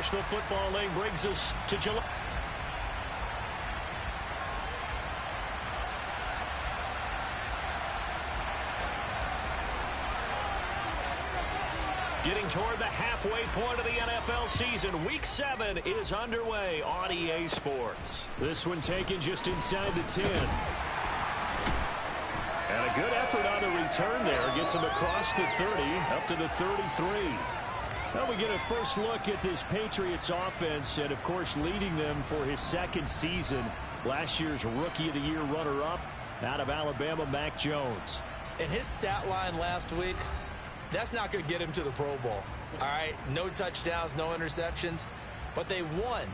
National Football League brings us to July. Getting toward the halfway point of the NFL season. Week 7 is underway on EA Sports. This one taken just inside the 10. And a good effort on the return there. Gets him across the 30, up to the 33. Well, we get a first look at this Patriots offense, and, of course, leading them for his second season. Last year's Rookie of the Year runner-up out of Alabama, Mac Jones. And his stat line last week, that's not going to get him to the Pro Bowl. All right, no touchdowns, no interceptions, but they won.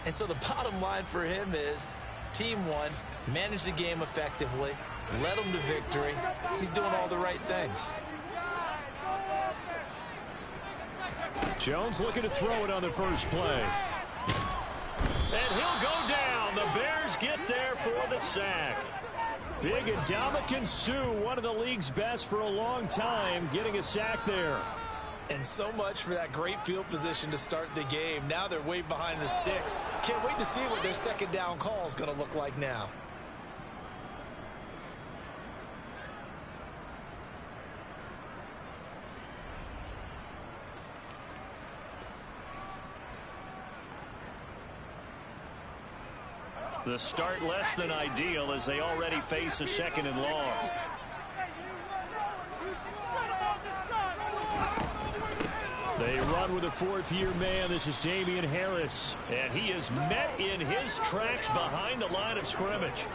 And so the bottom line for him is team won, managed the game effectively, led them to victory. He's doing all the right things. Jones looking to throw it on the first play. And he'll go down. The Bears get there for the sack. Big Ndamukong Suh, one of the league's best for a long time, getting a sack there. And so much for that great field position to start the game. Now they're way behind the sticks. Can't wait to see what their second down call is going to look like now. The start less than ideal as they already face a second and long. They run with a fourth-year man. This is Damian Harris. And he is met in his tracks behind the line of scrimmage.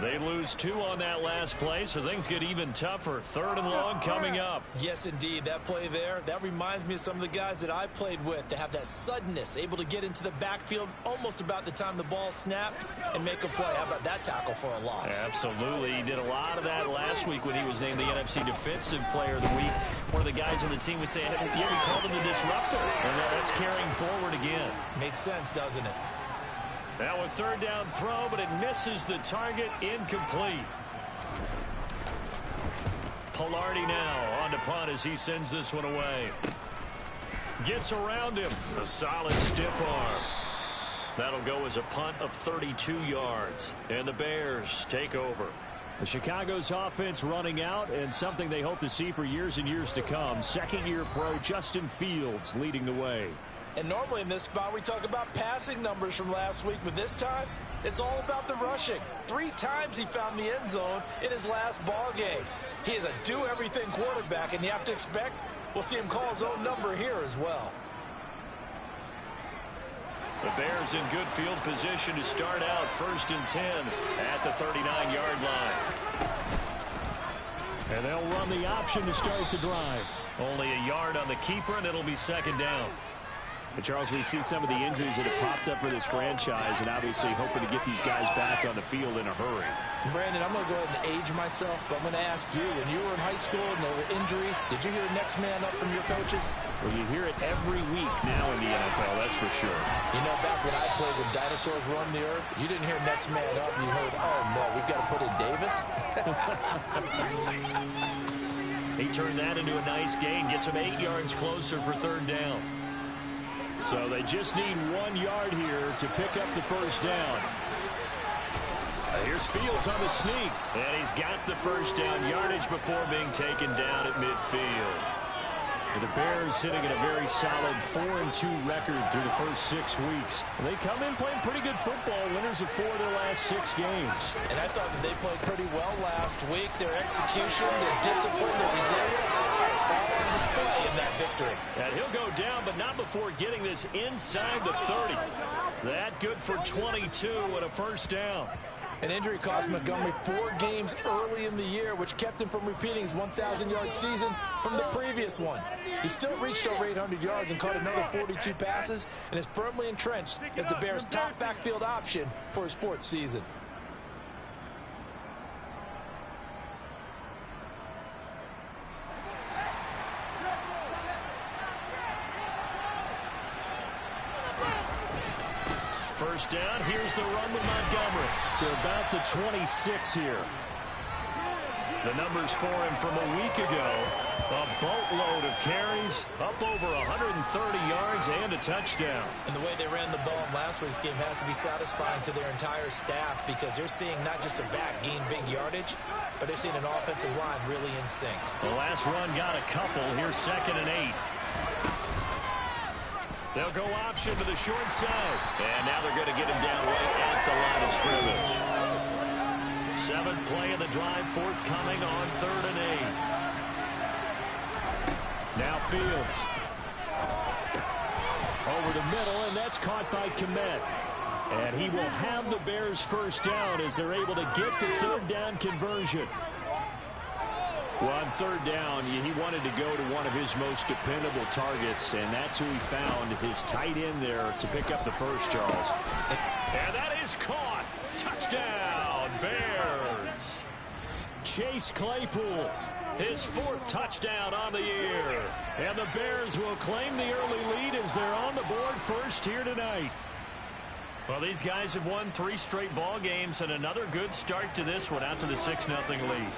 They lose 2 on that last play, so things get even tougher. Third and long coming up. Yes, indeed. That play there, that reminds me of some of the guys that I played with to have that suddenness, able to get into the backfield almost about the time the ball snapped and make a play. How about that tackle for a loss? Absolutely. He did a lot of that last week when he was named the NFC Defensive Player of the Week. One of the guys on the team was saying, yeah, we called him the disruptor. And that's carrying forward again. Makes sense, doesn't it? Now a third down throw, but it misses the target, incomplete. Pilardi now on to punt as he sends this one away. Gets around him. A solid stiff arm. That'll go as a punt of 32 yards. And the Bears take over. The Chicago's offense running out, and something they hope to see for years and years to come. Second-year pro Justin Fields leading the way. And normally in this spot we talk about passing numbers from last week, but this time it's all about the rushing. 3 times he found the end zone in his last ball game. He is a do-everything quarterback, and you have to expect we'll see him call his own number here as well. The Bears in good field position to start out 1st and 10 at the 39-yard line. And they'll run the option to start the drive. Only a yard on the keeper, and it'll be second down. But Charles, we see some of the injuries that have popped up for this franchise, and obviously hoping to get these guys back on the field in a hurry. Brandon, I'm going to go ahead and age myself, but I'm going to ask you, when you were in high school and there were injuries, did you hear next man up from your coaches? Well, you hear it every week now in the NFL, that's for sure. You know, back when I played when dinosaurs roamed the earth, you didn't hear next man up. You heard, oh, no, we've got to put in Davis. He turned that into a nice gain, gets him 8 yards closer for third down. So they just need 1 yard here to pick up the first down. Here's Fields on the sneak. And he's got the first down yardage before being taken down at midfield. The Bears sitting at a very solid 4-2 record through the first 6 weeks. They come in playing pretty good football, winners of 4 of their last 6 games. And I thought that they played pretty well last week. Their execution, their discipline, their resilience, all on display in that victory. And he'll go down, but not before getting this inside the 30. That good for 22 and a first down. An injury cost Montgomery 4 games early in the year, which kept him from repeating his 1,000-yard season from the previous one. He still reached over 800 yards and caught another 42 passes and is firmly entrenched as the Bears' top backfield option for his 4th season. First down, here's the run with Montgomery to about the 26 here. The numbers for him from a week ago, a boatload of carries, up over 130 yards and a touchdown. And the way they ran the ball in last week's game has to be satisfying to their entire staff because they're seeing not just a back gain big yardage, but they're seeing an offensive line really in sync. The last run got a couple. Here's 2nd and 8. They'll go option to the short side. And now they're going to get him down right at the line of scrimmage. 7th play of the drive, forthcoming on 3rd and 8. Now Fields. Over the middle, and that's caught by Kmet. And he will have the Bears first down as they're able to get the 3rd down conversion. Well, on 3rd down, he wanted to go to one of his most dependable targets, and that's who he found, his tight end there, to pick up the first, Charles. And that is caught. Touchdown, Bears. Chase Claypool, his 4th touchdown on the year. And the Bears will claim the early lead as they're on the board first here tonight. Well, these guys have won 3 straight ball games, and another good start to this one out to the 6-0 lead.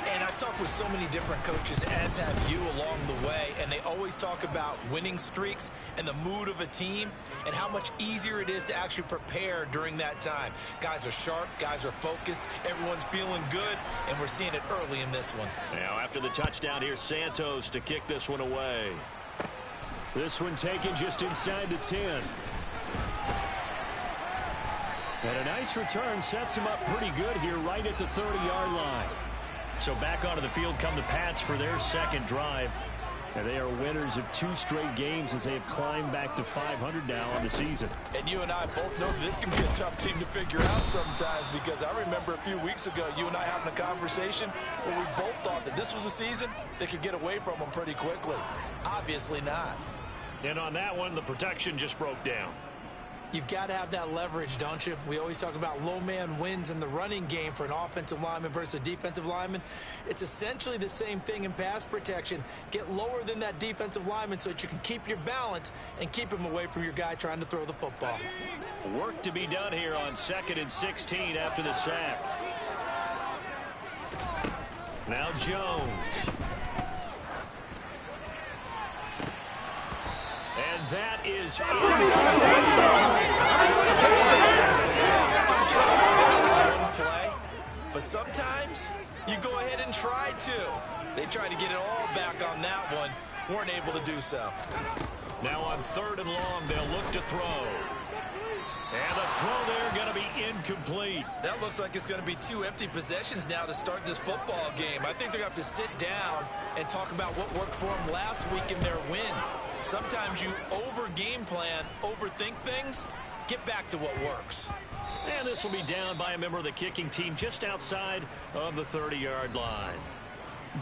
And I've talked with so many different coaches, as have you, along the way, and they always talk about winning streaks and the mood of a team and how much easier it is to actually prepare during that time. Guys are sharp, guys are focused, everyone's feeling good, and we're seeing it early in this one. Now, after the touchdown, here's Santos to kick this one away. This one taken just inside the 10. And a nice return sets him up pretty good here right at the 30-yard line. So back onto the field come the Pats for their 2nd drive. And they are winners of 2 straight games as they have climbed back to 500 now on the season. And you and I both know this can be a tough team to figure out sometimes, because I remember a few weeks ago you and I having a conversation where we both thought that this was a season that could get away from them pretty quickly. Obviously not. And on that one, the protection just broke down. You've got to have that leverage, don't you? We always talk about low man wins in the running game for an offensive lineman versus a defensive lineman. It's essentially the same thing in pass protection. Get lower than that defensive lineman so that you can keep your balance and keep him away from your guy trying to throw the football. Work to be done here on 2nd and 16 after the sack. Now Jones. And that is it. Play, but sometimes you go ahead and try to. They tried to get it all back on that one. Weren't able to do so. Now on 3rd and long, they'll look to throw. And the throw there going to be incomplete. That looks like it's going to be 2 empty possessions now to start this football game. I think they're going to have to sit down and talk about what worked for them last week in their win. Sometimes you over-game plan, overthink things, get back to what works. And this will be down by a member of the kicking team just outside of the 30-yard line.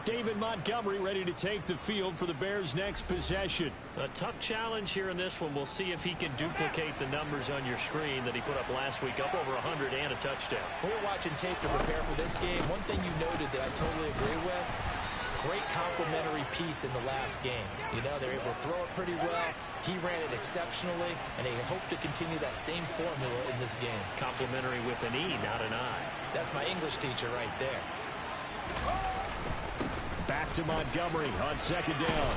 David Montgomery ready to take the field for the Bears' next possession. A tough challenge here in this one. We'll see if he can duplicate the numbers on your screen that he put up last week, up over 100 and a touchdown. When we're watching tape to prepare for this game, one thing you noted that I totally agree with, great complimentary piece in the last game. You know, they're able to throw it pretty well. He ran it exceptionally, and they hope to continue that same formula in this game. Complimentary with an E, not an I. That's my English teacher right there. Back to Montgomery on 2nd down.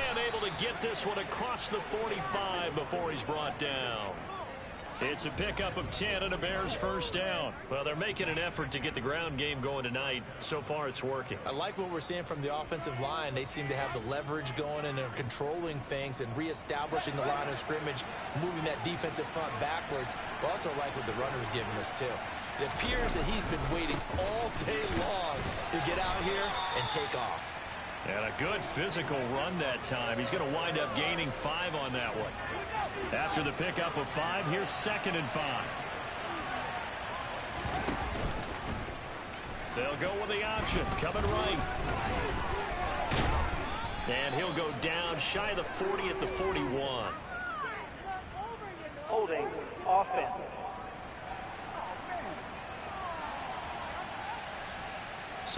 And able to get this one across the 45 before he's brought down. It's a pickup of 10 and a Bears first down. Well, they're making an effort to get the ground game going tonight. So far, it's working. I like what we're seeing from the offensive line. They seem to have the leverage going, and they're controlling things and reestablishing the line of scrimmage, moving that defensive front backwards. But also like what the runner's giving us, too. It appears that he's been waiting all day long to get out here and take off. And a good physical run that time. He's going to wind up gaining 5 on that one. After the pickup of 5, here's 2nd and 5. They'll go with the option. Coming right. And he'll go down shy of the 40 at the 41. Holding offense.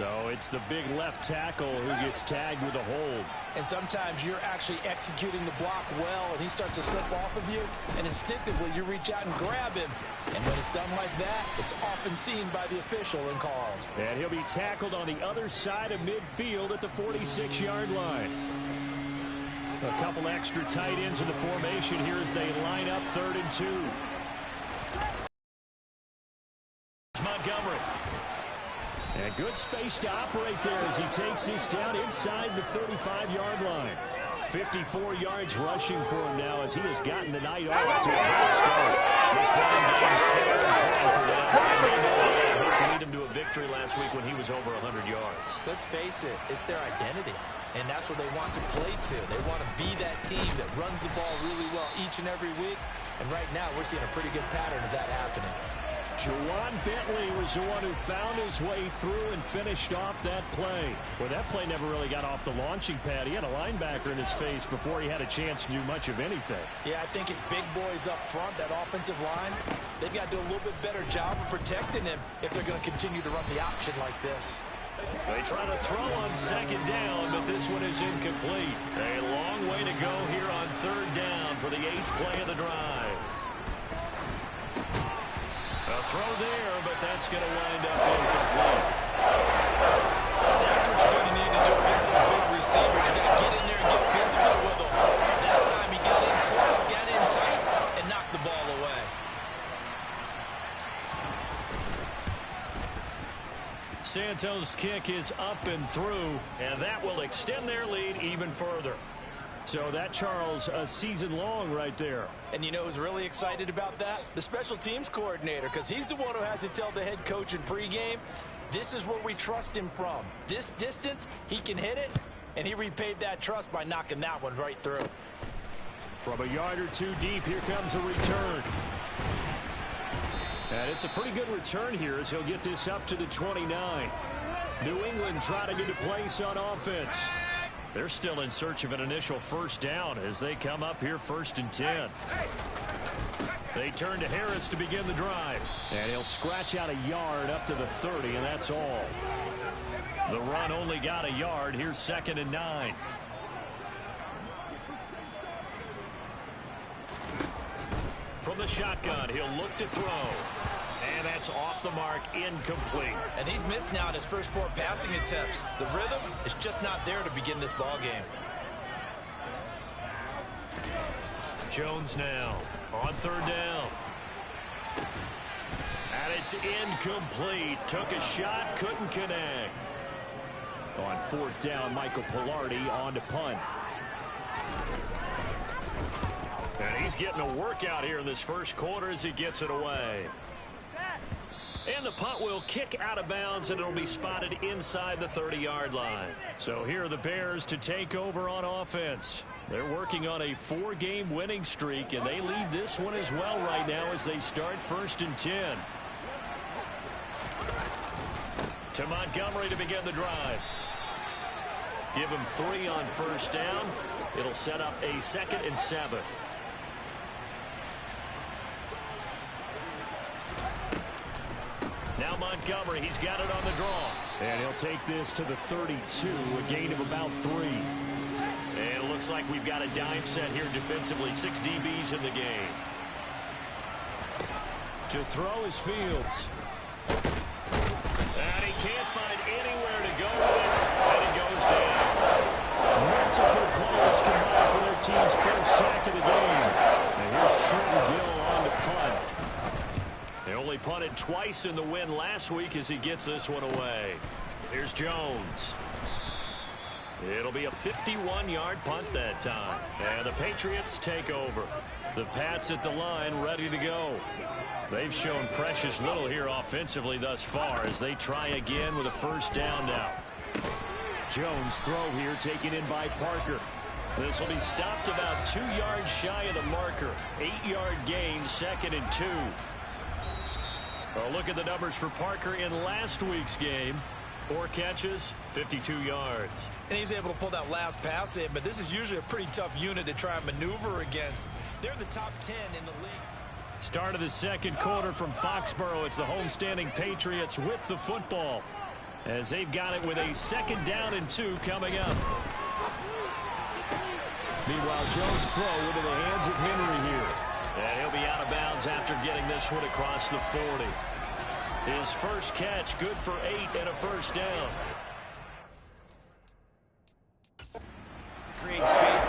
So it's the big left tackle who gets tagged with a hold. And sometimes you're actually executing the block well, and he starts to slip off of you, and instinctively you reach out and grab him. And when it's done like that, it's often seen by the official and called. And he'll be tackled on the other side of midfield at the 46-yard line. A couple extra tight ends in the formation here as they line up 3rd and 2. Montgomery. And good space to operate there as he takes this down inside the 35-yard line. 54 yards rushing for him now as he has gotten the night off to a hot start. This running game is so important for them. They lead him to a victory last week when he was over 100 yards. Let's face it, it's their identity. And that's what they want to play to. They want to be that team that runs the ball really well each and every week. And right now, we're seeing a pretty good pattern of that happening. Juwan Bentley was the one who found his way through and finished off that play. Well, that play never really got off the launching pad. He had a linebacker in his face before he had a chance to do much of anything. Yeah, I think it's big boys up front, that offensive line. They've got to do a little bit better job of protecting him if they're going to continue to run the option like this. They try to throw on 2nd down, but this one is incomplete. A long way to go here on 3rd down for the 8th play of the drive. A throw there, but that's going to wind up incomplete. That's what you're going to need to do against those big receivers. You got to get in there and get physical with them. That time he got in close, got in tight, and knocked the ball away. Santos' kick is up and through, and that will extend their lead even further. So that, Charles, a season long right there. And you know who's really excited about that? The special teams coordinator, because he's the one who has to tell the head coach in pregame, this is where we trust him from. This distance, he can hit it, and he repaid that trust by knocking that one right through. From a yard or two deep, here comes a return. And it's a pretty good return here as he'll get this up to the 29. New England trying to get a place on offense. They're still in search of an initial 1st down as they come up here 1st and 10. They turn to Harris to begin the drive. And he'll scratch out a yard up to the 30, and that's all. The run only got a yard. Here's 2nd and 9. From the shotgun, he'll look to throw. And that's off the mark, incomplete. And he's missed now in his first 4 passing attempts. The rhythm is just not there to begin this ball game. Jones now on 3rd down. And it's incomplete. Took a shot, couldn't connect. On 4th down, Michael Pilardi on to punt. And he's getting a workout here in this first quarter as he gets it away. And the punt will kick out of bounds, and it'll be spotted inside the 30-yard line. So here are the Bears to take over on offense. They're working on a 4-game winning streak, and they lead this one as well right now as they start 1st and 10. To Montgomery to begin the drive. Give him 3 on 1st down. It'll set up a 2nd and 7. Now Montgomery, he's got it on the draw. And he'll take this to the 32, a gain of about 3. And it looks like we've got a dime set here defensively. 6 DBs in the game. To throw is Fields. And he can't find anywhere to go with it. And he goes down. Multiple players combined for their team's first sack of the game. And here's Trenton Gill on the punt. They only punted twice in the win last week as he gets this one away. Here's Jones. It'll be a 51-yard punt that time. And the Patriots take over. The Pats at the line ready to go. They've shown precious little here offensively thus far as they try again with a 1st down now. Jones throw here taken in by Parker. This will be stopped about 2 yards shy of the marker. 8-yard gain, 2nd and 2. Well, look at the numbers for Parker in last week's game. 4 catches, 52 yards. And he's able to pull that last pass in, but this is usually a pretty tough unit to try and maneuver against. They're the top 10 in the league. Start of the 2nd quarter from Foxborough. It's the homestanding Patriots with the football. as they've got it with a 2nd down and 2 coming up. Meanwhile, Jones' throw into the hands of Henry here. And he'll be out of bounds after getting this one across the 40. His first catch, good for 8 and a 1st down. Create space.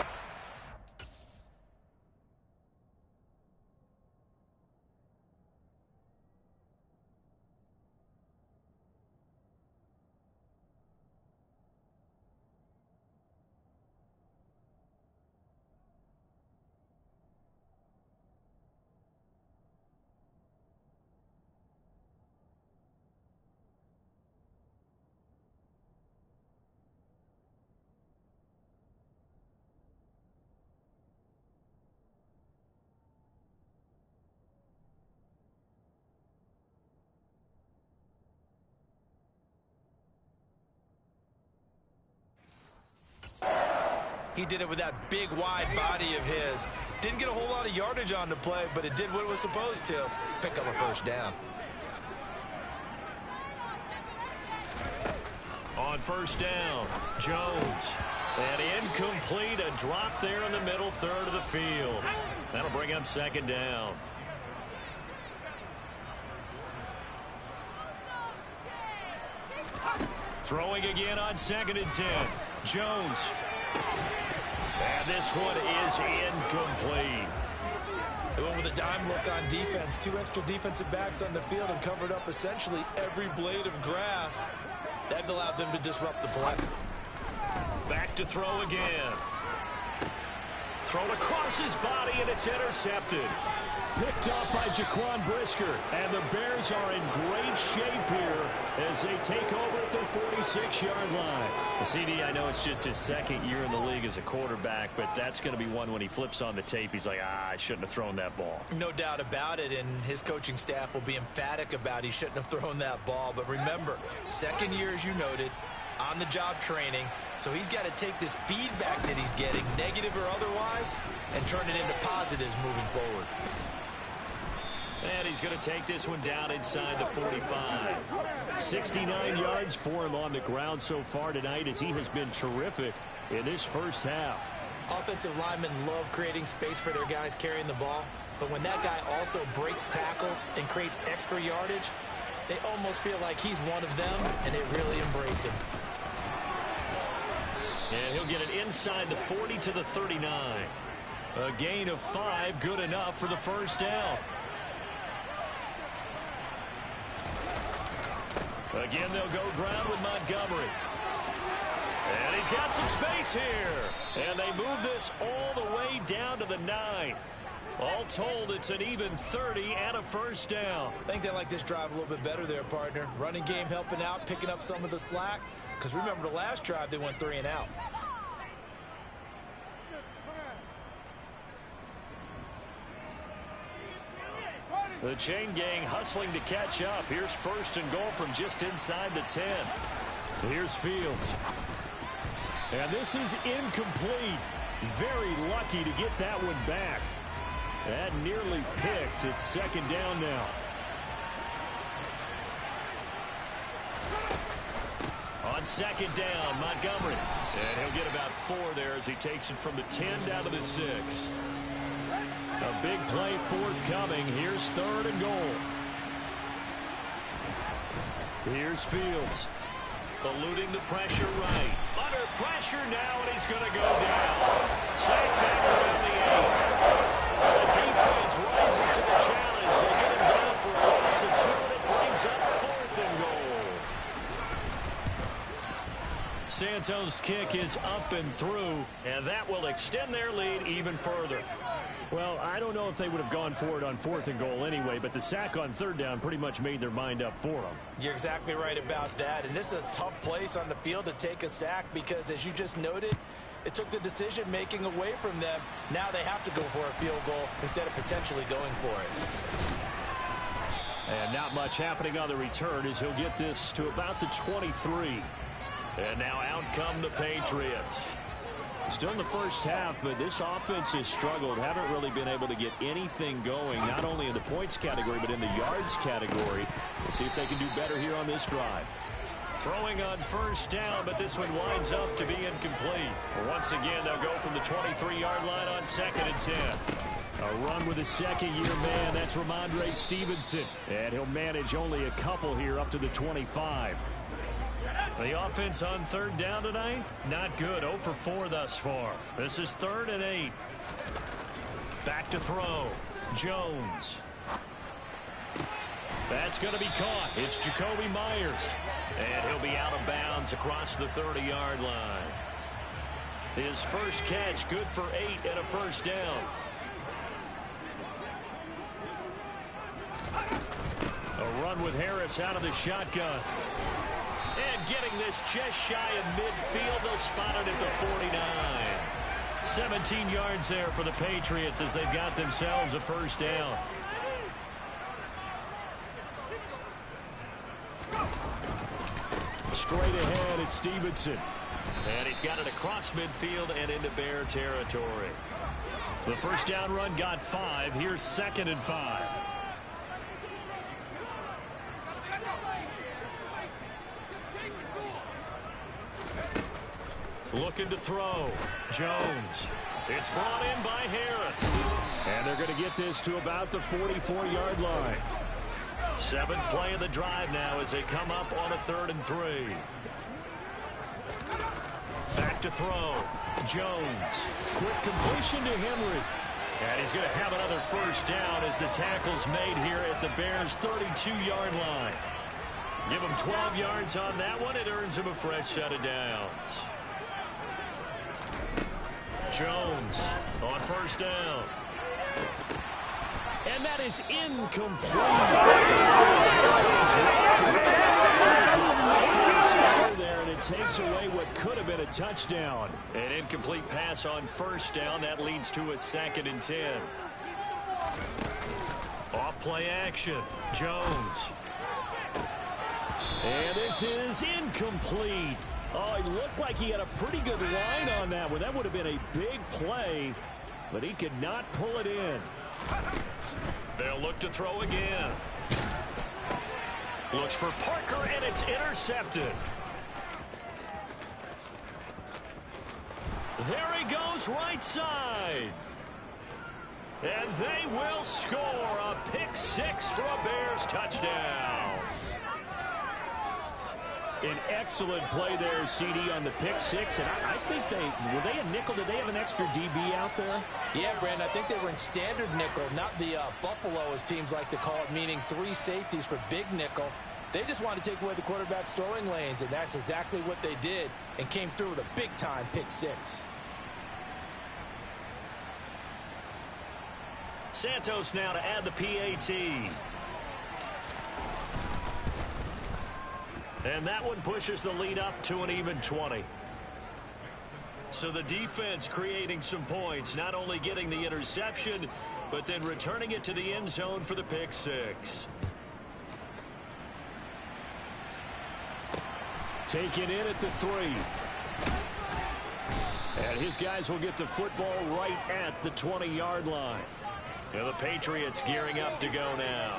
He did it with that big, wide body of his. Didn't get a whole lot of yardage on the play, but it did what it was supposed to. Pick up a 1st down. On 1st down, Jones. And incomplete, a drop there in the middle 3rd of the field. That'll bring up 2nd down. Throwing again on 2nd and 10. Jones. And this one is incomplete. They went with a dime look on defense. 2 extra defensive backs on the field and covered up essentially every blade of grass. That allowed them to disrupt the play. Back to throw again. Thrown across his body, and it's intercepted. Picked up by Jaquan Brisker. And the Bears are in great shape here as they take over at their 46-yard line. The CD, I know it's just his 2nd year in the league as a quarterback, but that's going to be one when he flips on the tape. He's like, I shouldn't have thrown that ball. No doubt about it, and his coaching staff will be emphatic about he shouldn't have thrown that ball. But remember, 2nd year, as you noted, on-the-job training. So he's got to take this feedback that he's getting, negative or otherwise, and turn it into positives moving forward. And he's going to take this one down inside the 45. 69 yards for him on the ground so far tonight as he has been terrific in this 1st half. Offensive linemen love creating space for their guys carrying the ball. But when that guy also breaks tackles and creates extra yardage, they almost feel like he's one of them, and they really embrace him. And he'll get it inside the 40 to the 39. A gain of 5, good enough for the 1st down. Again, they'll go ground with Montgomery. And he's got some space here. And they move this all the way down to the 9. All told, it's an even 30 and a 1st down. I think they like this drive a little bit better there, partner. Running game helping out, picking up some of the slack. Because remember, the last drive, they went 3 and out. The chain gang hustling to catch up. Here's 1st and goal from just inside the 10. Here's Fields. And this is incomplete. Very lucky to get that one back. That nearly picked. It's 2nd down now. On 2nd down, Montgomery. And he'll get about 4 there as he takes it from the 10 down to the 6. A big play forthcoming. Here's 3rd and goal. Here's Fields. Eluding the pressure right. Under pressure now, and he's going to go down. Sacked back around the 8. The defense rises to the challenge. They get him down for a loss of 2, and it brings up 4th and goal. Santos' kick is up and through, and that will extend their lead even further. Well, I don't know if they would have gone for it on 4th and goal anyway, but the sack on 3rd down pretty much made their mind up for them. You're exactly right about that, and this is a tough place on the field to take a sack because, as you just noted, it took the decision-making away from them. Now they have to go for a field goal instead of potentially going for it. And not much happening on the return as he'll get this to about the 23. And now out come the Patriots. Still in the 1st half, but this offense has struggled. Haven't really been able to get anything going, not only in the points category, but in the yards category. We'll see if they can do better here on this drive. Throwing on first down, but this one winds up to be incomplete. Once again, they'll go from the 23-yard line on 2nd and 10. A run with a second-year man. That's Ramondre Stevenson. And he'll manage only a couple here up to the 25. The offense on 3rd down tonight, not good. 0 for 4 thus far. This is 3rd and 8. Back to throw. Jones. That's going to be caught. It's Jacoby Myers. And he'll be out of bounds across the 30-yard line. His first catch, good for 8 and a first down. A run with Harris out of the shotgun. And getting this just shy of midfield. They'll spot it at the 49. 17 yards there for the Patriots as they've got themselves a first down. Straight ahead, it's Stevenson. And he's got it across midfield and into Bear territory. The first down run got 5. Here's 2nd and 5. Looking to throw. Jones. It's brought in by Harris. And they're going to get this to about the 44-yard line. 7th play of the drive now as they come up on a 3rd and 3. Back to throw. Jones. Quick completion to Henry. And he's going to have another first down as the tackle's made here at the Bears' 32-yard line. Give him 12 yards on that one. It earns him a fresh set of downs. Jones on first down. And that is incomplete. There, and it takes away what could have been a touchdown. An incomplete pass on first down. That leads to a 2nd and 10. Off play action. Jones. And this is incomplete. Oh, he looked like he had a pretty good line on that one. That would have been a big play, but he could not pull it in. They'll look to throw again. Looks for Parker, and it's intercepted. There he goes, right side. And they will score a pick 6 for a Bears touchdown. An excellent play there, CD, on the pick 6. And I think were they a nickel? Did they have an extra DB out there? Yeah, Brandon, I think they were in standard nickel, not the Buffalo, as teams like to call it, meaning 3 safeties for big nickel. They just wanted to take away the quarterback's throwing lanes, and that's exactly what they did, and came through with a big-time pick 6. Santos now to add the PAT. And that one pushes the lead up to an even 20. So the defense creating some points, not only getting the interception, but then returning it to the end zone for the pick 6. Taken in at the 3. And his guys will get the football right at the 20-yard line. Now the Patriots gearing up to go now.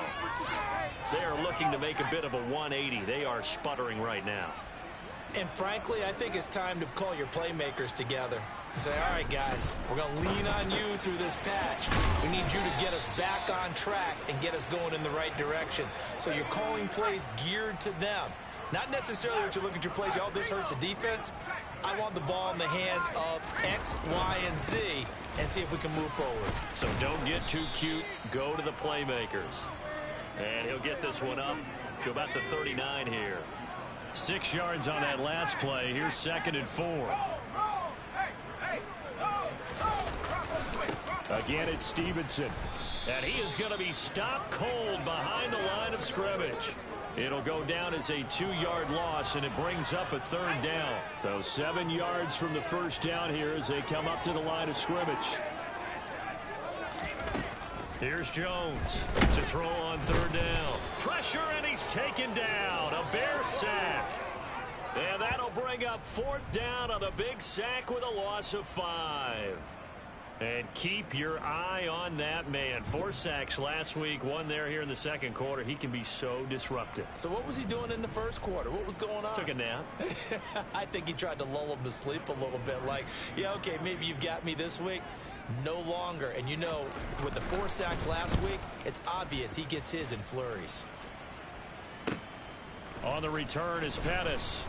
They are looking to make a bit of a 180. They are sputtering right now. And frankly, I think it's time to call your playmakers together and say, all right, guys, we're going to lean on you through this patch. We need you to get us back on track and get us going in the right direction. So you're calling plays geared to them. Not necessarily what you look at your plays, oh, this hurts the defense. I want the ball in the hands of X, Y, and Z and see if we can move forward. So don't get too cute. Go to the playmakers. And he'll get this one up to about the 39 here. 6 yards on that last play. Here's 2nd and 4. Again, it's Stevenson. And he is going to be stopped cold behind the line of scrimmage. It'll go down as a 2-yard loss, and it brings up a 3rd down. So 7 yards from the first down here as they come up to the line of scrimmage. Here's Jones to throw on 3rd down. Pressure, and he's taken down. A Bear sack. And that'll bring up 4th down on a big sack with a loss of 5. And keep your eye on that man. 4 sacks last week, 1 there here in the second quarter. He can be so disruptive. So what was he doing in the first quarter? What was going on? Took a nap. I think he tried to lull him to sleep a little bit. Like, yeah, okay, maybe you've got me this week. No longer. And you know, with the 4 sacks last week, it's obvious he gets his in flurries. On the return is Pettis.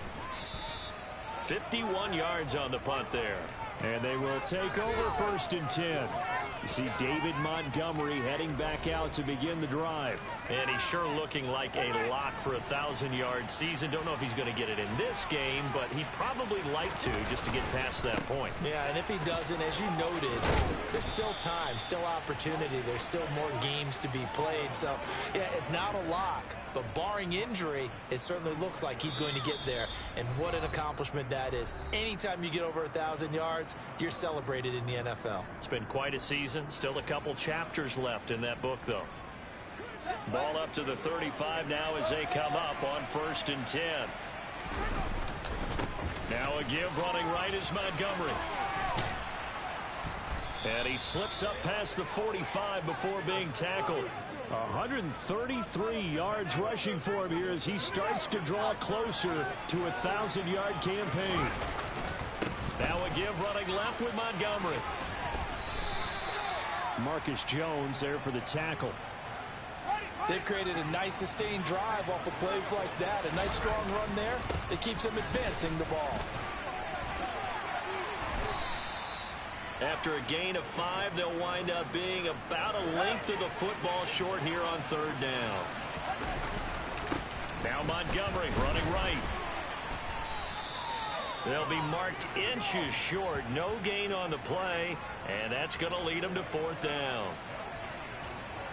51 yards on the punt there. And they will take over 1st and 10. You see David Montgomery heading back out to begin the drive. And he's sure looking like a lock for a 1,000-yard season. Don't know if he's going to get it in this game, but he'd probably like to just to get past that point. Yeah, and if he doesn't, as you noted, there's still time, still opportunity. There's still more games to be played. So, yeah, it's not a lock, but barring injury, it certainly looks like he's going to get there. And what an accomplishment that is. Anytime you get over 1,000 yards, you're celebrated in the NFL. It's been quite a season. Still a couple chapters left in that book, though. Ball up to the 35 now as they come up on 1st and 10. Now a give running right is Montgomery. And he slips up past the 45 before being tackled. 133 yards rushing for him here as he starts to draw closer to a 1,000-yard campaign. Now a give running left with Montgomery. Marcus Jones there for the tackle. They've created a nice sustained drive off of plays like that. A nice strong run there that keeps them advancing the ball. After a gain of 5, they'll wind up being about a length of the football short here on 3rd down. Now Montgomery running right. They'll be marked inches short. No gain on the play, and that's going to lead them to 4th down.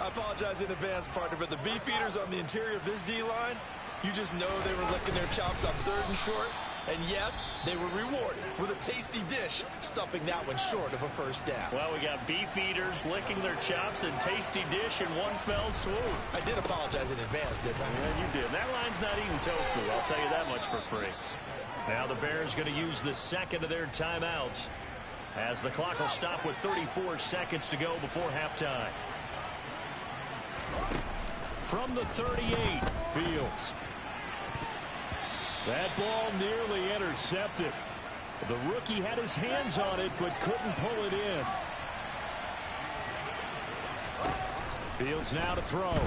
I apologize in advance, partner, but the beefeaters on the interior of this D-line, you just know they were licking their chops on 3rd and short. And yes, they were rewarded with a tasty dish, stuffing that one short of a 1st down. Well, we got beefeaters licking their chops and tasty dish in one fell swoop. I did apologize in advance, didn't I? Yeah, you did. That line's not eating tofu. I'll tell you that much for free. Now the Bears going to use the second of their timeouts as the clock will stop with 34 seconds to go before halftime. From the 38, Fields. That ball nearly intercepted. The rookie had his hands on it but couldn't pull it in. Fields now to throw.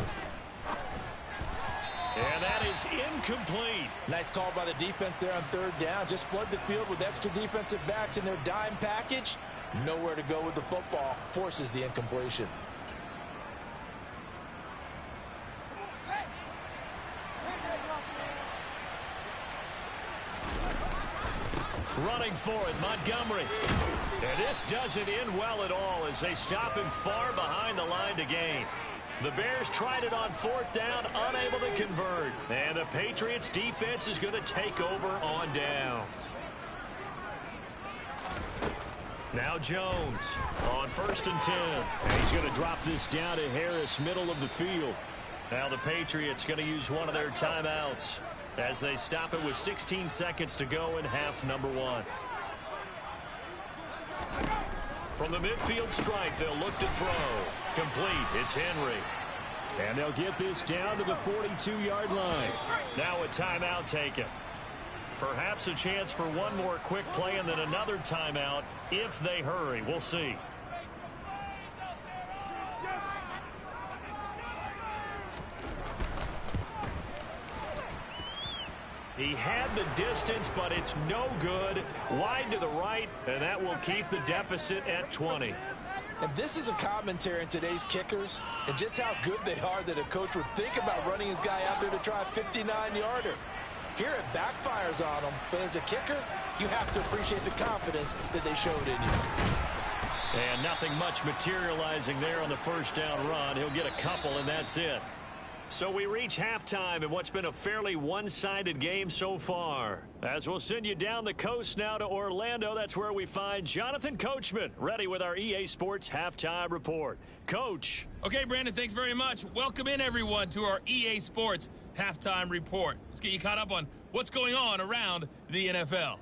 And that is incomplete. Nice call by the defense there on 3rd down. Just flood the field with extra defensive backs in their dime package. Nowhere to go with the football. Forces the incompletion. Running for it, Montgomery. And this doesn't end well at all as they stop him far behind the line to gain. The Bears tried it on 4th down, unable to convert. And the Patriots defense is going to take over on downs. Now Jones on 1st and 10. And he's going to drop this down to Harris, middle of the field. Now the Patriots going to use one of their timeouts as they stop it with 16 seconds to go in half number 1. From the midfield stripe, they'll look to throw. Complete. It's Henry. And they'll get this down to the 42-yard line. Now a timeout taken. Perhaps a chance for one more quick play and then another timeout if they hurry. We'll see. He had the distance, but it's no good. Wide to the right, and that will keep the deficit at 20. And this is a commentary on today's kickers and just how good they are that a coach would think about running his guy out there to try a 59-yarder. Here it backfires on him, but as a kicker, you have to appreciate the confidence that they showed in you. And nothing much materializing there on the 1st down run. He'll get a couple, and that's it. So we reach halftime in what's been a fairly one-sided game so far. As we'll send you down the coast now to Orlando, that's where we find Jonathan Coachman, ready with our EA Sports Halftime Report. Coach. Okay, Brandon, thanks very much. Welcome in, everyone, to our EA Sports Halftime Report. Let's get you caught up on what's going on around the NFL.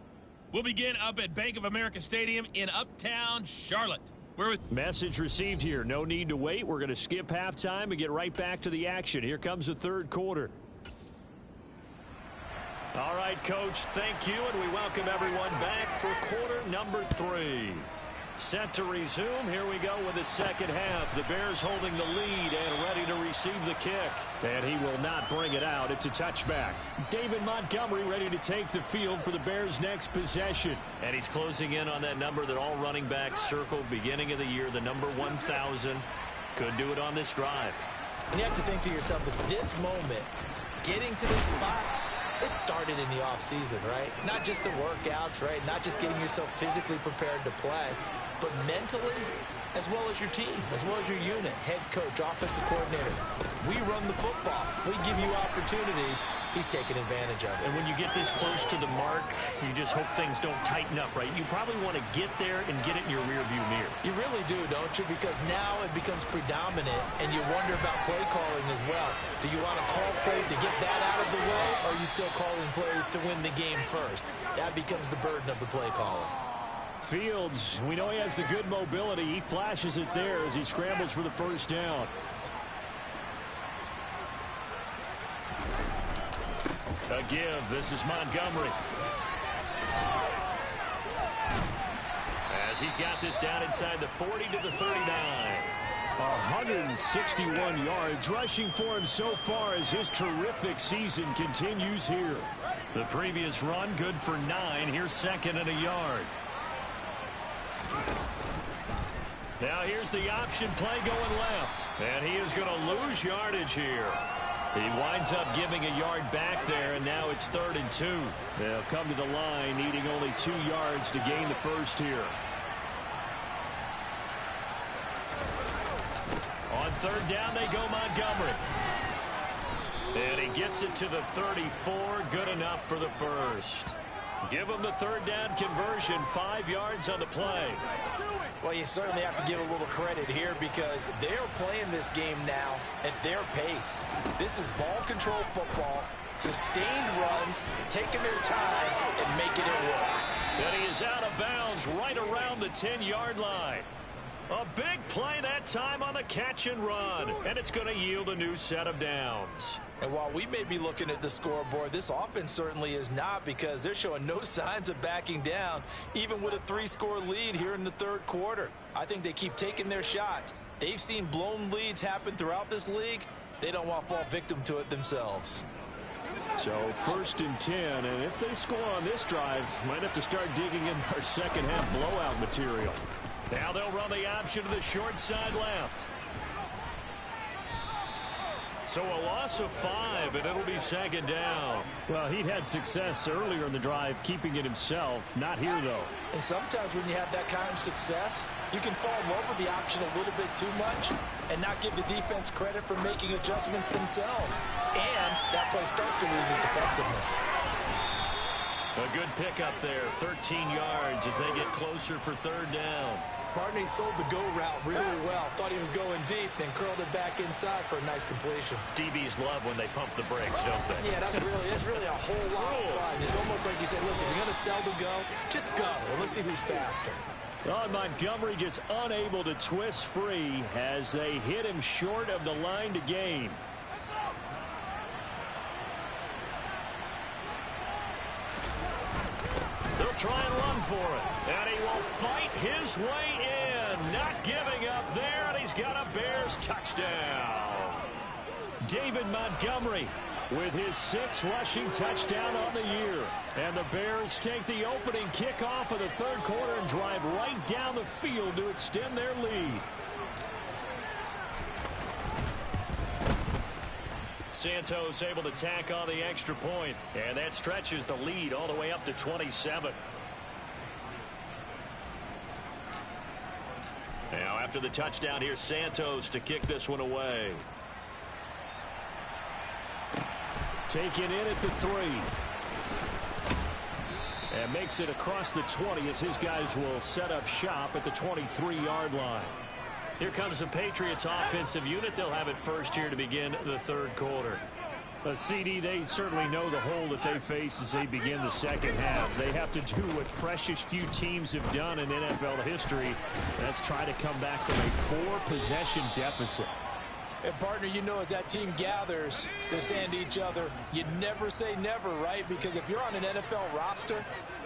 We'll begin up at Bank of America Stadium in Uptown Charlotte, Message received here. No need to wait. We're going to skip halftime and get right back to the action. Here comes the third quarter. All right, Coach, thank you, and we welcome everyone back for quarter number 3. Set to resume. Here we go with the second half. The Bears holding the lead and ready to receive the kick. And he will not bring it out. It's a touchback. David Montgomery ready to take the field for the Bears' next possession. And he's closing in on that number that all running backs circled beginning of the year, the number 1,000. Could do it on this drive. And you have to think to yourself that this moment, getting to this spot, it started in the offseason, right? Not just the workouts, right? Not just getting yourself physically prepared to play, but mentally, as well as your team, as well as your unit, head coach, offensive coordinator. We run the football. We give you opportunities. He's taking advantage of it. And when you get this close to the mark, you just hope things don't tighten up, right? You probably want to get there and get it in your rearview mirror. You really do, don't you? Because now it becomes predominant, and you wonder about play calling as well. Do you want to call plays to get that out of the way, or are you still calling plays to win the game first? That becomes the burden of the play caller. Fields, we know he has the good mobility. He flashes it there as he scrambles for the first down. A give. This is Montgomery. As he's got this down inside the 40 to the 39. 161 yards rushing for him so far as his terrific season continues here. The previous run good for 9. Here's second and a yard. Now here's the option play going left. And he is going to lose yardage here. He winds up giving a yard back there, and now it's 3rd and 2. They'll come to the line needing only 2 yards to gain the first here. On 3rd down they go Montgomery. And he gets it to the 34. Good enough for the first. Give him the 3rd down conversion. 5 yards on the play. Well, you certainly have to give a little credit here because they're playing this game now at their pace. This is ball control football, sustained runs, taking their time and making it work. And he is out of bounds right around the 10-yard line. A big play that time on the catch and run, and it's going to yield a new set of downs. And while we may be looking at the scoreboard, this offense certainly is not because they're showing no signs of backing down, even with a 3-score lead here in the 3rd quarter. I think they keep taking their shots. They've seen blown leads happen throughout this league. They don't want to fall victim to it themselves. So 1st and 10, and if they score on this drive, might have to start digging in our second half blowout material. Now they'll run the option to the short side left. So a loss of 5, and it'll be 2nd down. Well, he'd had success earlier in the drive, keeping it himself. Not here, though. And sometimes when you have that kind of success, you can fall in love with the option a little bit too much and not give the defense credit for making adjustments themselves. And that play starts to lose its effectiveness. A good pickup there, 13 yards as they get closer for 3rd down. Partner sold the go route really well. Thought he was going deep, then curled it back inside for a nice completion. DBs love when they pump the brakes, don't they? Yeah, that's really a whole lot of fun. It's almost like you say, listen, if you're going to sell the go, just go, and let's see who's faster. Oh, Montgomery just unable to twist free as they hit him short of the line to gain. They'll try and run for it. And he will fight his way in. Not giving up there, and he's got a Bears touchdown. David Montgomery with his 6th rushing touchdown on the year. And the Bears take the opening kickoff of the 3rd quarter and drive right down the field to extend their lead. Santos able to tack on the extra point, and that stretches the lead all the way up to 27. Now after the touchdown, here's Santos to kick this one away. Taken in at the 3. And makes it across the 20 as his guys will set up shop at the 23-yard line. Here comes the Patriots offensive unit. They'll have it first here to begin the 3rd quarter. A CD, they certainly know the hole that they face as they begin the second half. They have to do what precious few teams have done in NFL history. That's try to come back from a 4-possession deficit. And, partner, you know, as that team gathers, they're saying to each other, you never say never, right? Because if you're on an NFL roster,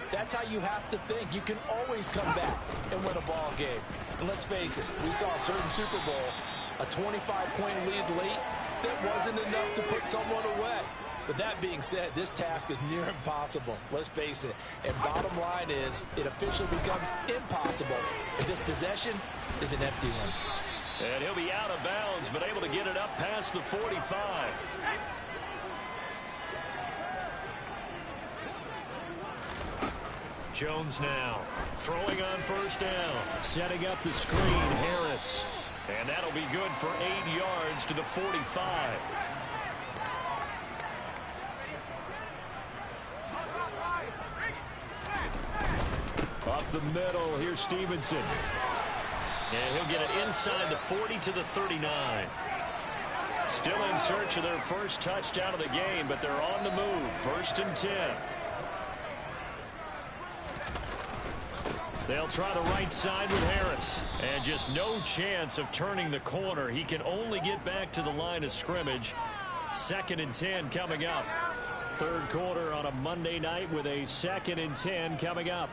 that's how you have to think. You can always come back and win a ball game. And let's face it, we saw a certain Super Bowl, a 25-point lead late, that wasn't enough to put someone away. But that being said, this task is near impossible. Let's face it. And bottom line is, it officially becomes impossible if this possession is an empty one. And he'll be out of bounds, but able to get it up past the 45. Jones now throwing on first down. Setting up the screen, Harris. And that'll be good for 8 yards to the 45. Up the middle, here's Stevenson. And he'll get it inside the 40 to the 39. Still in search of their first touchdown of the game, but they're on the move. 1st and 10. They'll try the right side with Harris. And just no chance of turning the corner. He can only get back to the line of scrimmage. 2nd and 10 coming up. Third quarter on a Monday night with a 2nd and 10 coming up.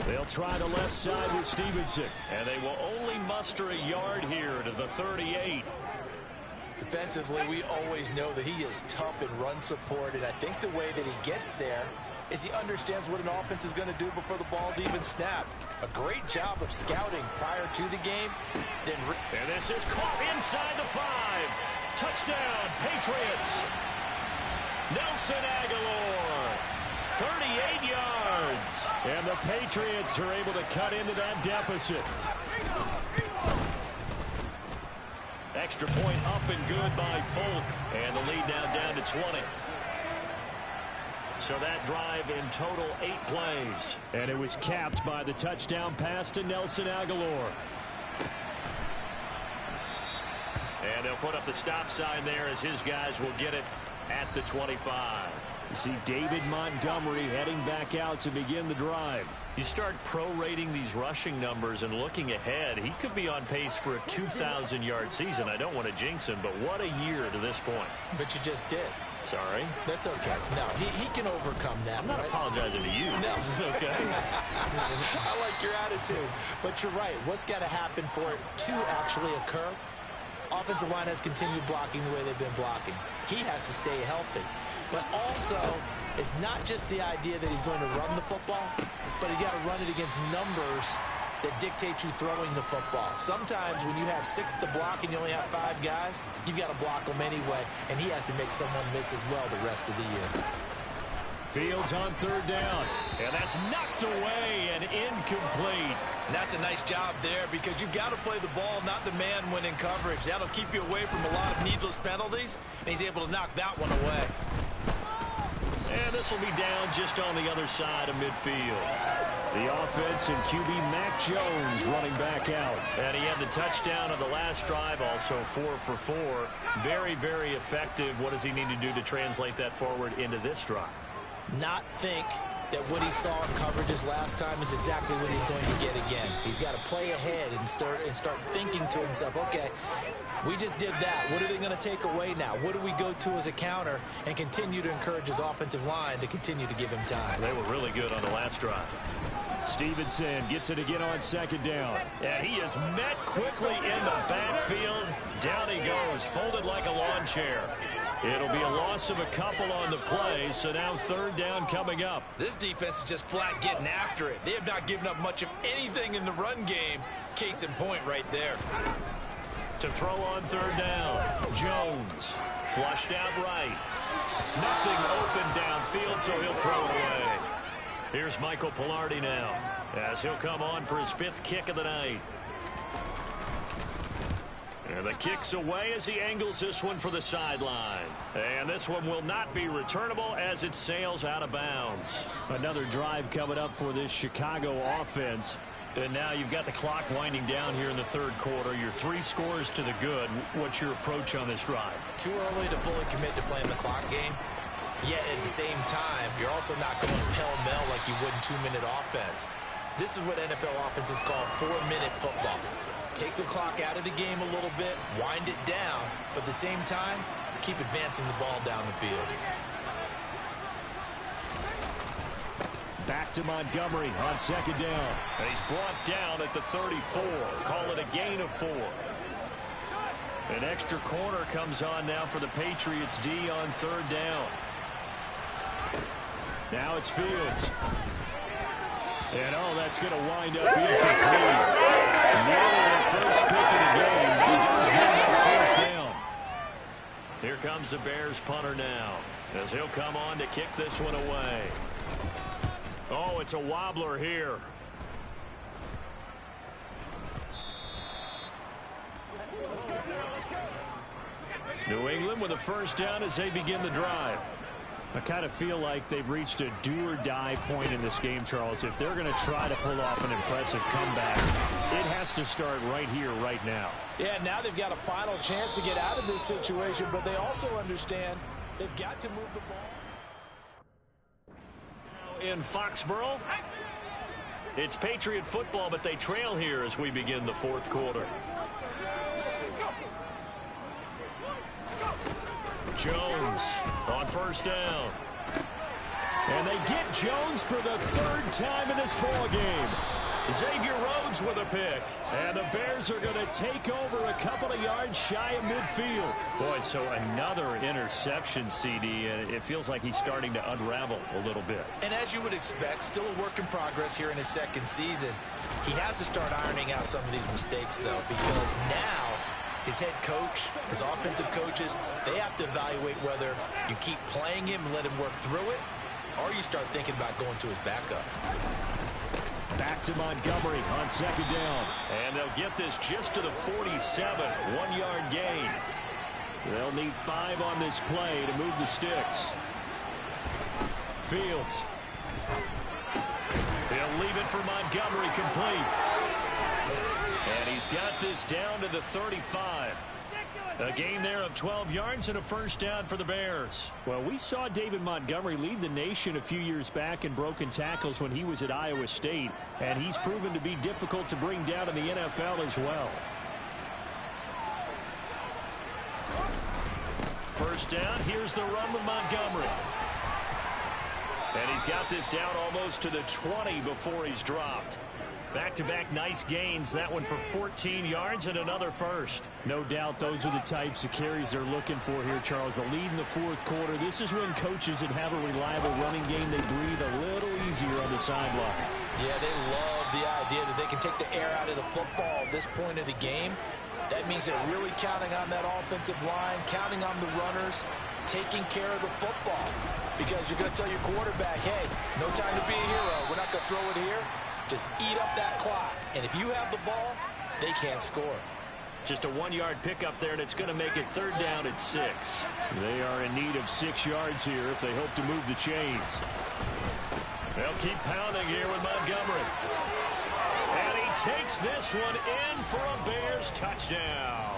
They'll try the left side with Stevenson. And they will only muster a yard here to the 38. Defensively, we always know that he is tough in run support, and I think the way that he gets there is he understands what an offense is going to do before the ball's even snapped. A great job of scouting prior to the game. And this is caught inside the 5. Touchdown, Patriots. Nelson Aguilar, 38 yards. And the Patriots are able to cut into that deficit. Extra point up and good by Folk. And the lead now down to 20. So that drive in total 8 plays. And it was capped by the touchdown pass to Nelson Aguilar. And they'll put up the stop sign there as his guys will get it at the 25. You see David Montgomery heading back out to begin the drive. You start prorating these rushing numbers and looking ahead, he could be on pace for a 2,000-yard season. I don't want to jinx him, but what a year to this point. But you just did. Sorry? That's okay. No, he can overcome that. I'm not apologizing to you. No. Okay. I like your attitude. But you're right. What's got to happen for it to actually occur? Offensive line has continued blocking the way they've been blocking. He has to stay healthy. But also, it's not just the idea that he's going to run the football, but he's got to run it against numbers that dictate you throwing the football. Sometimes when you have 6 to block and you only have 5 guys, you've got to block them anyway, and he has to make someone miss as well the rest of the year. Fields on 3rd down. And that's knocked away and incomplete. And that's a nice job there because you've got to play the ball, not the man when in coverage. That'll keep you away from a lot of needless penalties, and he's able to knock that one away. And this will be down just on the other side of midfield. The offense and QB Mac Jones running back out. And he had the touchdown on the last drive, also 4 for 4. Very, very effective. What does he need to do to translate that forward into this drive? Not think that what he saw in coverages last time is exactly what he's going to get again. He's got to play ahead and start thinking to himself, okay, we just did that. What are they going to take away now? What do we go to as a counter? And continue to encourage his offensive line to continue to give him time. They were really good on the last drive. Stevenson gets it again on 2nd down. And he is met quickly in the backfield. Down he goes, folded like a lawn chair. It'll be a loss of a couple on the play, so now 3rd down coming up. This defense is just flat getting after it. They have not given up much of anything in the run game. Case in point right there. To throw on 3rd down, Jones flushed out right. Nothing open downfield, so he'll throw it away. Here's Michael Pilardi now, as he'll come on for his 5th kick of the night. And the kick's away as he angles this one for the sideline. And this one will not be returnable as it sails out of bounds. Another drive coming up for this Chicago offense. And now you've got the clock winding down here in the third quarter. You're 3 scores to the good. What's your approach on this drive? Too early to fully commit to playing the clock game. Yet at the same time, you're also not going pell-mell like you would in 2-minute offense. This is what NFL offenses call 4-minute football. Take the clock out of the game a little bit, wind it down, but at the same time, keep advancing the ball down the field. Back to Montgomery on second down. And he's brought down at the 34. Call it a gain of 4. An extra corner comes on now for the Patriots D on third down. Now it's Fields. And, that's going to wind up incomplete. Nearly the first pick of the game, but he does win that fourth down. Here comes the Bears punter now, as he'll come on to kick this one away. Oh, it's a wobbler here. New England with a first down as they begin the drive. I kind of feel like they've reached a do-or-die point in this game, Charles. If they're going to try to pull off an impressive comeback, it has to start right here, right now. Yeah, now they've got a final chance to get out of this situation, but they also understand they've got to move the ball. Now in Foxborough, it's Patriot football, but they trail here as we begin the fourth quarter. Jones on first down. And they get Jones for the third time in this ball game. Xavier Rhodes with a pick. And the Bears are going to take over a couple of yards shy of midfield. Boy, so another interception, CD, and it feels like he's starting to unravel a little bit. And as you would expect, still a work in progress here in his second season. He has to start ironing out some of these mistakes, though, because now his head coach, his offensive coaches, they have to evaluate whether you keep playing him and let him work through it, or you start thinking about going to his backup. Back to Montgomery on second down. And they'll get this just to the 47, 1-yard gain. They'll need 5 on this play to move the sticks. Fields. He'll leave it for Montgomery, complete. And he's got this down to the 35. A gain there of 12 yards and a first down for the Bears. Well, we saw David Montgomery lead the nation a few years back in broken tackles when he was at Iowa State, and he's proven to be difficult to bring down in the NFL as well. First down, here's the run with Montgomery. And he's got this down almost to the 20 before he's dropped. Back-to-back nice gains, that one for 14 yards and another first. No doubt those are the types of carries they're looking for here, Charles. The lead in the fourth quarter. This is when coaches that have a reliable running game, they breathe a little easier on the sideline. Yeah, they love the idea that they can take the air out of the football at this point of the game. That means they're really counting on that offensive line, counting on the runners, taking care of the football. Because you're going to tell your quarterback, hey, no time to be a hero. We're not going to throw it here. Just eat up that clock. And if you have the ball, they can't score. Just a 1-yard pickup there, and it's going to make it third down at 6. They are in need of 6 yards here if they hope to move the chains. They'll keep pounding here with Montgomery. And he takes this one in for a Bears touchdown.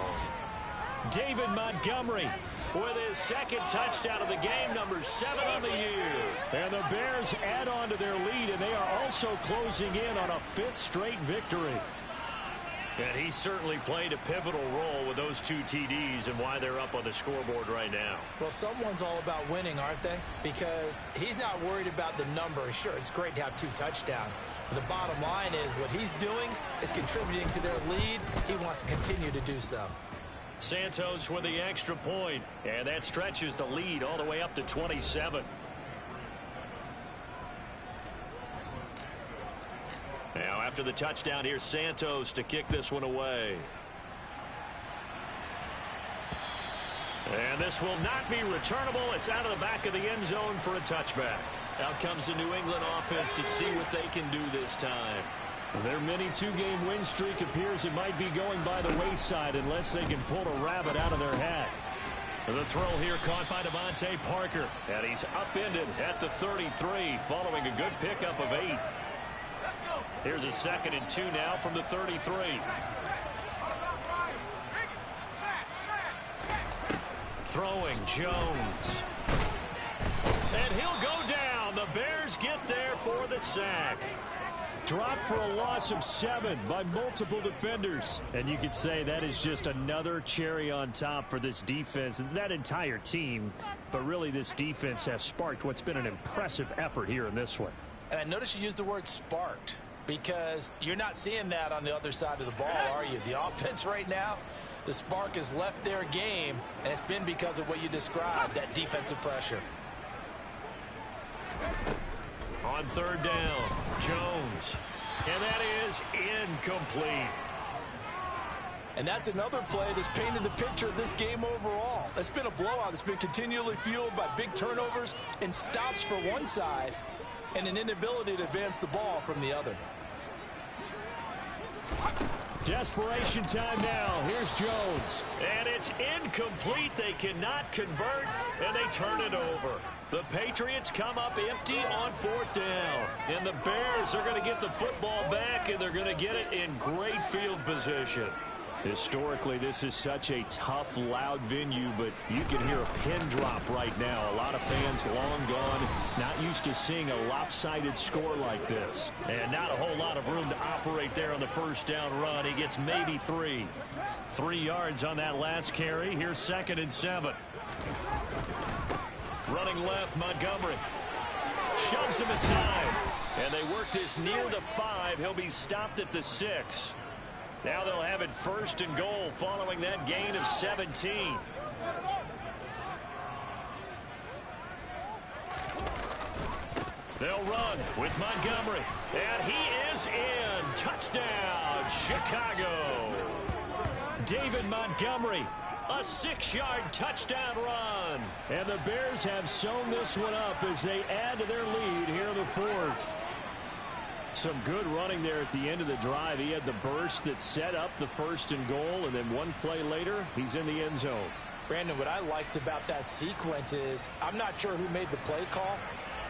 David Montgomery with his second touchdown of the game, number 7 on the year. And the Bears add on to their lead, and they are also closing in on a 5th straight victory. And he certainly played a pivotal role with those 2 TDs and why they're up on the scoreboard right now. Well, someone's all about winning, aren't they? Because he's not worried about the number. Sure, it's great to have 2 touchdowns. But the bottom line is what he's doing is contributing to their lead. He wants to continue to do so. Santos with the extra point, and that stretches the lead all the way up to 27. Now after the touchdown, here's Santos to kick this one away. And this will not be returnable. It's out of the back of the end zone for a touchback. Out comes the New England offense to see what they can do this time. Their mini 2-game win streak appears it might be going by the wayside unless they can pull a rabbit out of their hat. The throw here caught by Devontae Parker. And he's upended at the 33 following a good pickup of 8. Here's a 2nd and 2 now from the 33. Throwing Jones. And he'll go down. The Bears get there for the sack. Dropped for a loss of 7 by multiple defenders. And you could say that is just another cherry on top for this defense and that entire team. But really, this defense has sparked what's been an impressive effort here in this one. And I noticed you used the word sparked because you're not seeing that on the other side of the ball, are you? The offense right now, the spark has left their game, and it's been because of what you described, that defensive pressure. On 3rd down, Jones. And that is incomplete. And that's another play that's painted the picture of this game overall. It's been a blowout. It's been continually fueled by big turnovers and stops for one side and an inability to advance the ball from the other. Desperation time now. Here's Jones. And it's incomplete. They cannot convert, and they turn it over. The Patriots come up empty on 4th down. And the Bears are going to get the football back, and they're going to get it in great field position. Historically, this is such a tough, loud venue, but you can hear a pin drop right now. A lot of fans long gone, not used to seeing a lopsided score like this. And not a whole lot of room to operate there on the 1st down run. He gets maybe 3. 3 yards on that last carry. Here's 2nd and 7. Running left, Montgomery. Shoves him aside. And they work this near the 5. He'll be stopped at the 6. Now they'll have it 1st and goal following that gain of 17. They'll run with Montgomery. And he is in. Touchdown, Chicago. David Montgomery, a 6-yard touchdown run. And the Bears have sewn this one up as they add to their lead here in the 4th. Some good running there at the end of the drive. He had the burst that set up the 1st and goal, and then one play later, he's in the end zone. Brandon, what I liked about that sequence is I'm not sure who made the play call,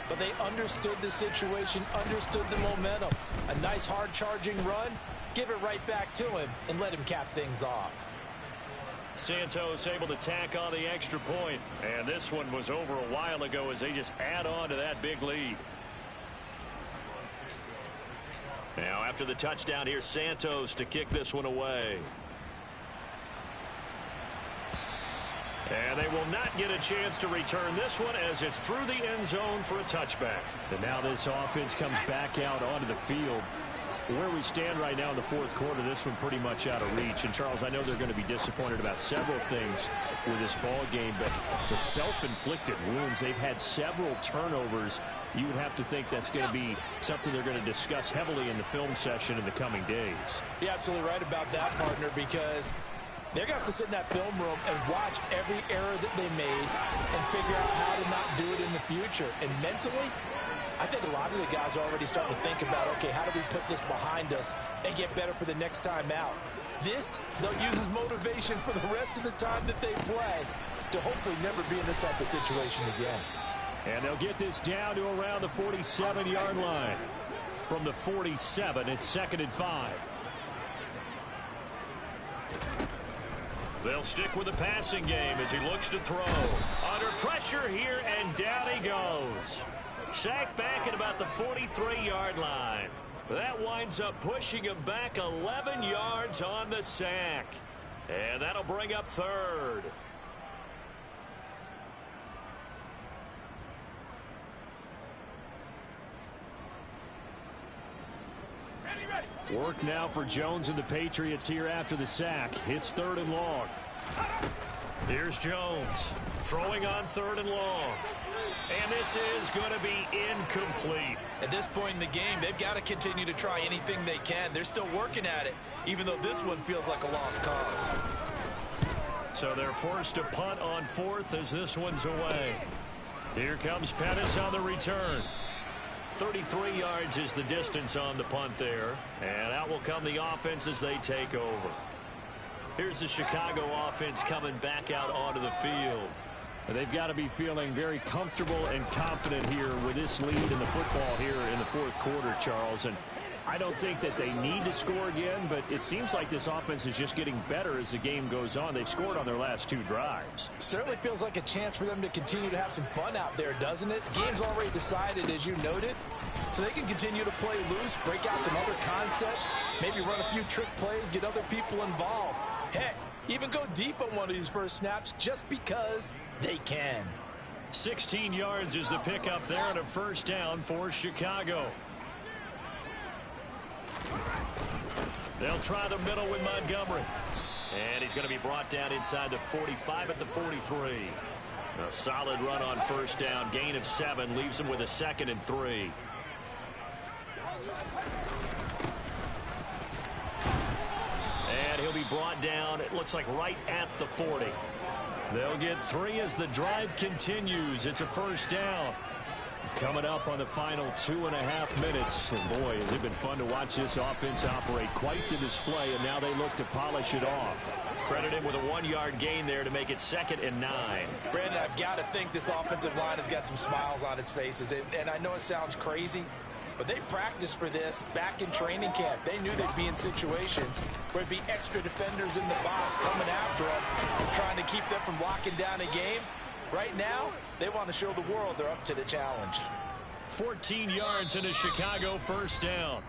but they understood the situation, understood the momentum. A nice hard-charging run, give it right back to him, and let him cap things off. Santos able to tack on the extra point. And this one was over a while ago as they just add on to that big lead. Now after the touchdown, here's Santos to kick this one away. And they will not get a chance to return this one as it's through the end zone for a touchback. And now this offense comes back out onto the field. Where we stand right now in the 4th quarter, this one pretty much out of reach. And, Charles, I know they're going to be disappointed about several things with this ball game, but the self-inflicted wounds, they've had several turnovers. You would have to think that's going to be something they're going to discuss heavily in the film session in the coming days. You're absolutely right about that, partner, because they're going to have to sit in that film room and watch every error that they made and figure out how to not do it in the future. And mentally, I think a lot of the guys are already starting to think about, okay, how do we put this behind us and get better for the next time out? This, they'll use as motivation for the rest of the time that they play to hopefully never be in this type of situation again. And they'll get this down to around the 47-yard line. From the 47, it's 2nd and 5. They'll stick with the passing game as he looks to throw. Under pressure here, and down he goes. Sacked back at about the 43-yard line. That winds up pushing him back 11 yards on the sack. And that'll bring up 3rd. Work now for Jones and the Patriots here after the sack. It's 3rd and long. Here's Jones throwing on 3rd and long. And this is going to be incomplete. At this point in the game, they've got to continue to try anything they can. They're still working at it, even though this one feels like a lost cause. So they're forced to punt on 4th as this one's away. Here comes Pettis on the return. 33 yards is the distance on the punt there. And out will come the offense as they take over. Here's the Chicago offense coming back out onto the field. They've got to be feeling very comfortable and confident here with this lead in the football here in the 4th quarter, Charles. And I don't think that they need to score again, but it seems like this offense is just getting better as the game goes on. They've scored on their last 2 drives. Certainly feels like a chance for them to continue to have some fun out there, doesn't it? Game's already decided, as you noted, so they can continue to play loose, break out some other concepts, maybe run a few trick plays, get other people involved. Heck, even go deep on one of these first snaps just because they can. 16 yards is the pickup there and a first down for Chicago. They'll try the middle with Montgomery. And he's going to be brought down inside the 45 at the 43. A solid run on first down. Gain of 7 leaves him with a 2nd and 3. And he'll be brought down, it looks like right at the 40. They'll get 3 as the drive continues. It's a first down. Coming up on the final 2.5 minutes. And boy, has it been fun to watch this offense operate. Quite the display, and now they look to polish it off. Credit him with a 1-yard gain there to make it 2nd and 9. Brandon, I've got to think this offensive line has got some smiles on its faces. And I know it sounds crazy, but they practiced for this back in training camp. They knew they'd be in situations where there'd be extra defenders in the box coming after them, trying to keep them from locking down a game. Right now, they want to show the world they're up to the challenge. 14 yards and a Chicago first down.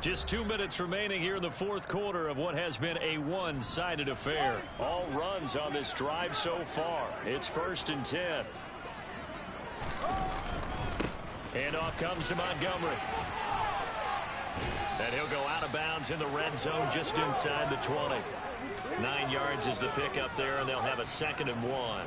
Just 2 minutes remaining here in the 4th quarter of what has been a one-sided affair. All runs on this drive so far. It's 1st and 10. And off comes to Montgomery. And he'll go out of bounds in the red zone just inside the 20. 9 yards is the pickup there, and they'll have a 2nd and 1.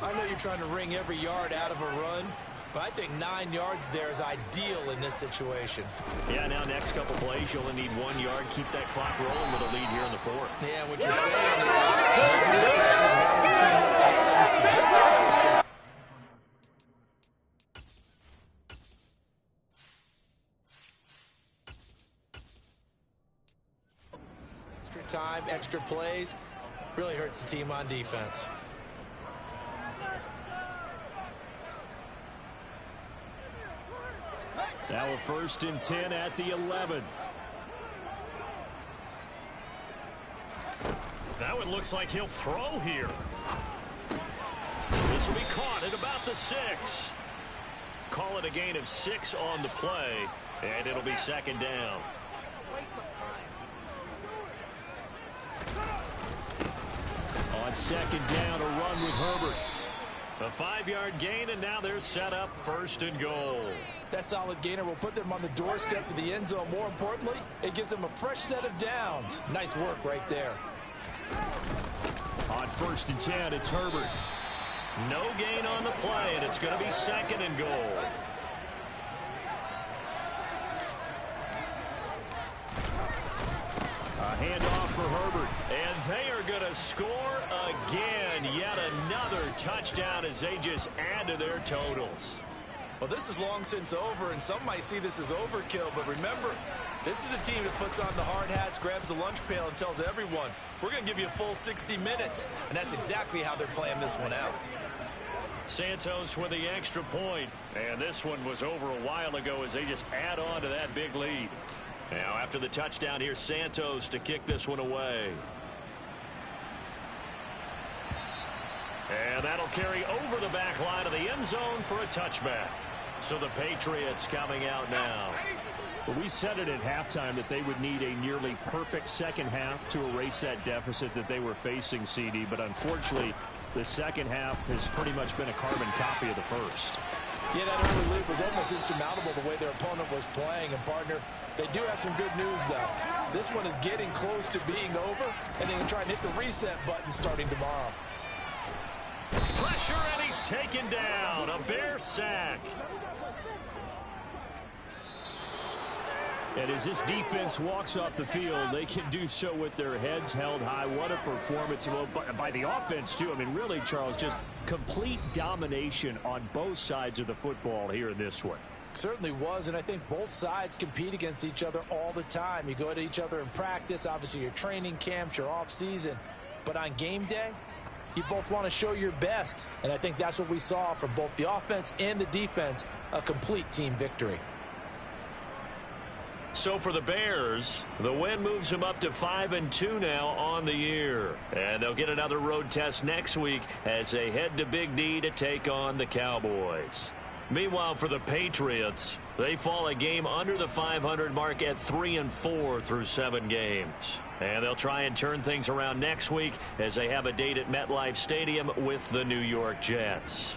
I know you're trying to wring every yard out of a run, but I think 9 yards there is ideal in this situation. Yeah, now next couple plays, you'll only need 1 yard. Keep that clock rolling with a lead here in the 4th. Yeah, what you're saying is maybe it's actually 1 or 2 more runs to get the first down. Extra time, extra plays, really hurts the team on defense. Now a 1st and 10 at the 11. Now it looks like he'll throw here. This will be caught at about the 6. Call it a gain of 6 on the play, and it'll be 2nd down. On 2nd down, a run with Herbert. A 5-yard gain, and now they're set up 1st and goal. That solid gainer will put them on the doorstep of the end zone. More importantly, it gives them a fresh set of downs. Nice work right there. On 1st and 10, it's Herbert. No gain on the play, and it's going to be 2nd and goal. A handoff for Herbert. And they are going to score again. Yet another touchdown as they just add to their totals. Well, this is long since over, and some might see this as overkill, but remember, this is a team that puts on the hard hats, grabs the lunch pail, and tells everyone, we're going to give you a full 60 minutes, and that's exactly how they're playing this one out. Santos with the extra point, and this one was over a while ago as they just add on to that big lead. Now, after the touchdown, here's Santos to kick this one away. And that'll carry over the back line of the end zone for a touchback. So the Patriots coming out now. Well, we said it at halftime that they would need a nearly perfect second half to erase that deficit that they were facing, CD. But unfortunately, the second half has pretty much been a carbon copy of the first. Yeah, that early lead was almost insurmountable the way their opponent was playing. And, partner, they do have some good news, though. This one is getting close to being over, and they can try and hit the reset button starting tomorrow. Pressure, and he's taken down. A Bear sack. And as this defense walks off the field, they can do so with their heads held high. What a performance by the offense, too. I mean, really, Charles, just complete domination on both sides of the football here in this one. Certainly was, and I think both sides compete against each other all the time. You go at each other in practice, obviously your training camps, your off-season. But on game day, you both want to show your best. And I think that's what we saw from both the offense and the defense, a complete team victory. So for the Bears, the win moves them up to 5-2 now on the year. And they'll get another road test next week as they head to Big D to take on the Cowboys. Meanwhile, for the Patriots, they fall a game under the 500 mark at 3-4 through 7 games. And they'll try and turn things around next week as they have a date at MetLife Stadium with the New York Jets.